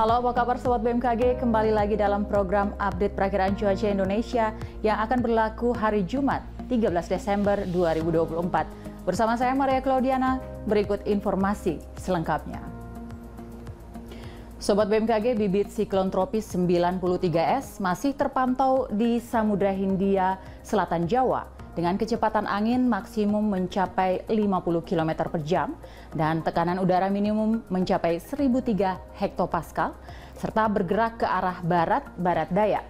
Halo, apa kabar Sobat BMKG? Kembali lagi dalam program update perakiraan cuaca Indonesia yang akan berlaku hari Jumat 13 Desember 2024. Bersama saya Maria Claudiana, berikut informasi selengkapnya. Sobat BMKG, bibit siklon tropis 93S masih terpantau di Samudra Hindia Selatan Jawa dengan kecepatan angin maksimum mencapai 50 km per jam dan tekanan udara minimum mencapai 1003 hektopascal serta bergerak ke arah barat daya.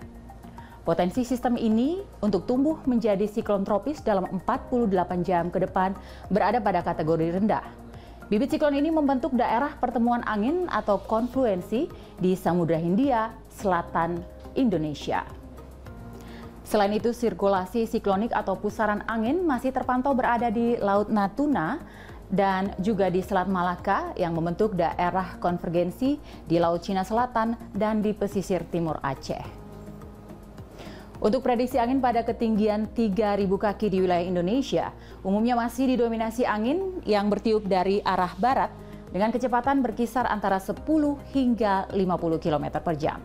Potensi sistem ini untuk tumbuh menjadi siklon tropis dalam 48 jam ke depan berada pada kategori rendah. Bibit siklon ini membentuk daerah pertemuan angin atau konfluensi di Samudra Hindia Selatan Indonesia. Selain itu, sirkulasi siklonik atau pusaran angin masih terpantau berada di Laut Natuna dan juga di Selat Malaka yang membentuk daerah konvergensi di Laut Cina Selatan dan di pesisir timur Aceh. Untuk prediksi angin pada ketinggian 3.000 kaki di wilayah Indonesia, umumnya masih didominasi angin yang bertiup dari arah barat dengan kecepatan berkisar antara 10 hingga 50 km per jam.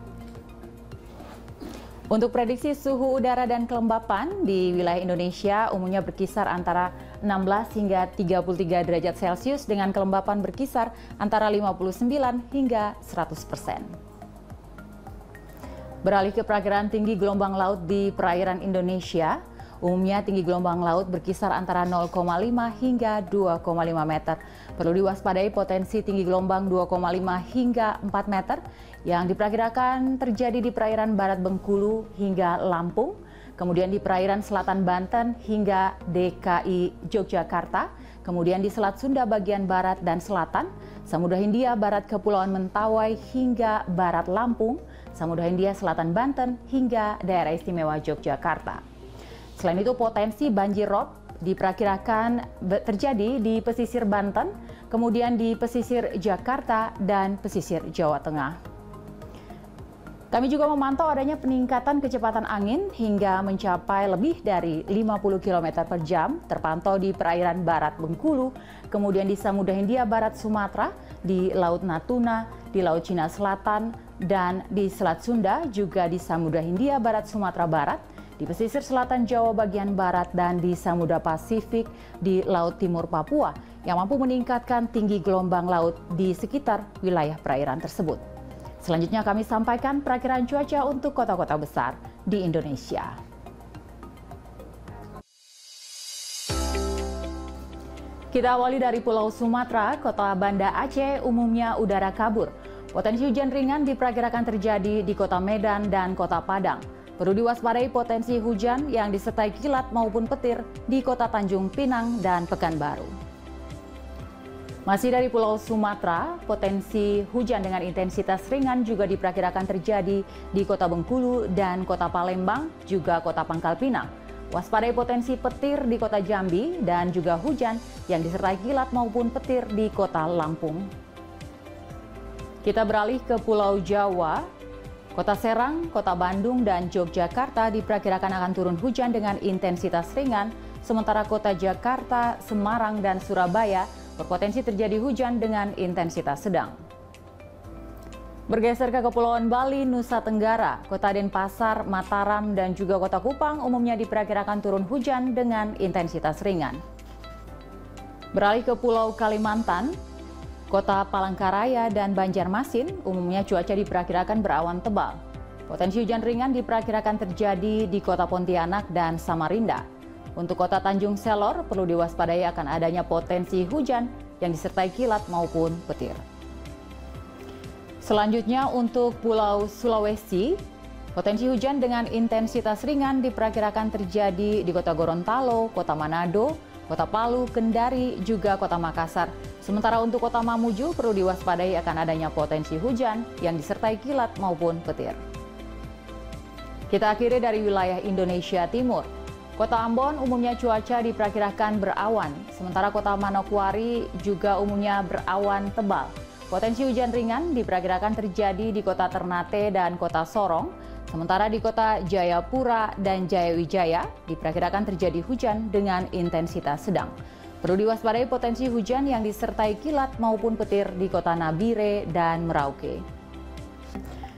Untuk prediksi suhu udara dan kelembapan di wilayah Indonesia umumnya berkisar antara 16 hingga 33 derajat Celcius dengan kelembapan berkisar antara 59 hingga 100%. Beralih ke perakiraan tinggi gelombang laut di perairan Indonesia, umumnya tinggi gelombang laut berkisar antara 0,5 hingga 2,5 meter. Perlu diwaspadai potensi tinggi gelombang 2,5 hingga 4 meter yang diperkirakan terjadi di perairan barat Bengkulu hingga Lampung, kemudian di perairan selatan Banten hingga DKI Yogyakarta, kemudian di Selat Sunda bagian barat dan selatan, Samudra Hindia Barat Kepulauan Mentawai hingga barat Lampung, Samudra Hindia Selatan Banten hingga daerah istimewa Yogyakarta. Selain itu, potensi banjir rob diperkirakan terjadi di pesisir Banten, kemudian di pesisir Jakarta dan pesisir Jawa Tengah. Kami juga memantau adanya peningkatan kecepatan angin hingga mencapai lebih dari 50 km per jam terpantau di perairan barat Bengkulu, kemudian di Samudra Hindia Barat Sumatera, di Laut Natuna, di Laut Cina Selatan, dan di Selat Sunda, juga di Samudra Hindia Barat Sumatera Barat, di pesisir selatan Jawa bagian barat, dan di Samudra Pasifik di Laut Timur Papua yang mampu meningkatkan tinggi gelombang laut di sekitar wilayah perairan tersebut. Selanjutnya kami sampaikan perakiraan cuaca untuk kota-kota besar di Indonesia. Kita awali dari Pulau Sumatera, Kota Banda Aceh umumnya udara kabur. Potensi hujan ringan diperkirakan terjadi di Kota Medan dan Kota Padang. Perlu diwaspadai potensi hujan yang disertai kilat maupun petir di Kota Tanjung Pinang dan Pekanbaru. Masih dari Pulau Sumatera, potensi hujan dengan intensitas ringan juga diperkirakan terjadi di Kota Bengkulu dan Kota Palembang, juga Kota Pangkal Pinang. Waspadai potensi petir di Kota Jambi dan juga hujan yang disertai kilat maupun petir di Kota Lampung. Kita beralih ke Pulau Jawa. Kota Serang, Kota Bandung, dan Yogyakarta diperkirakan akan turun hujan dengan intensitas ringan, sementara Kota Jakarta, Semarang, dan Surabaya berpotensi terjadi hujan dengan intensitas sedang. Bergeser ke Kepulauan Bali, Nusa Tenggara, Kota Denpasar, Mataram, dan juga Kota Kupang umumnya diperkirakan turun hujan dengan intensitas ringan. Beralih ke Pulau Kalimantan, Kota Palangkaraya dan Banjarmasin umumnya cuaca diperkirakan berawan tebal. Potensi hujan ringan diperkirakan terjadi di Kota Pontianak dan Samarinda. Untuk Kota Tanjung Selor perlu diwaspadai akan adanya potensi hujan yang disertai kilat maupun petir. Selanjutnya untuk Pulau Sulawesi, potensi hujan dengan intensitas ringan diperkirakan terjadi di Kota Gorontalo, Kota Manado, Kota Palu, Kendari, juga Kota Makassar. Sementara untuk Kota Mamuju perlu diwaspadai akan adanya potensi hujan yang disertai kilat maupun petir. Kita akhiri dari wilayah Indonesia Timur. Kota Ambon umumnya cuaca diperkirakan berawan, sementara Kota Manokwari juga umumnya berawan tebal. Potensi hujan ringan diperkirakan terjadi di Kota Ternate dan Kota Sorong, sementara di Kota Jayapura dan Jayawijaya diperkirakan terjadi hujan dengan intensitas sedang. Perlu diwaspadai potensi hujan yang disertai kilat maupun petir di Kota Nabire dan Merauke.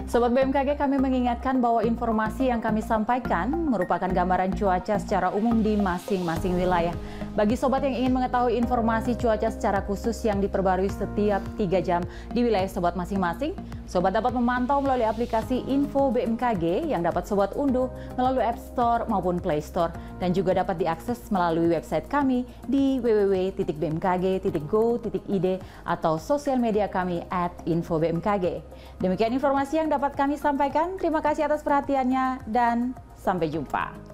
Sobat BMKG, kami mengingatkan bahwa informasi yang kami sampaikan merupakan gambaran cuaca secara umum di masing-masing wilayah. Bagi sobat yang ingin mengetahui informasi cuaca secara khusus yang diperbarui setiap 3 jam di wilayah sobat masing-masing, sobat dapat memantau melalui aplikasi Info BMKG yang dapat sobat unduh melalui App Store maupun Play Store, dan juga dapat diakses melalui website kami di www.bmkg.go.id atau sosial media kami @infobmkg. Demikian informasi yang dapat kami sampaikan. Terima kasih atas perhatiannya dan sampai jumpa.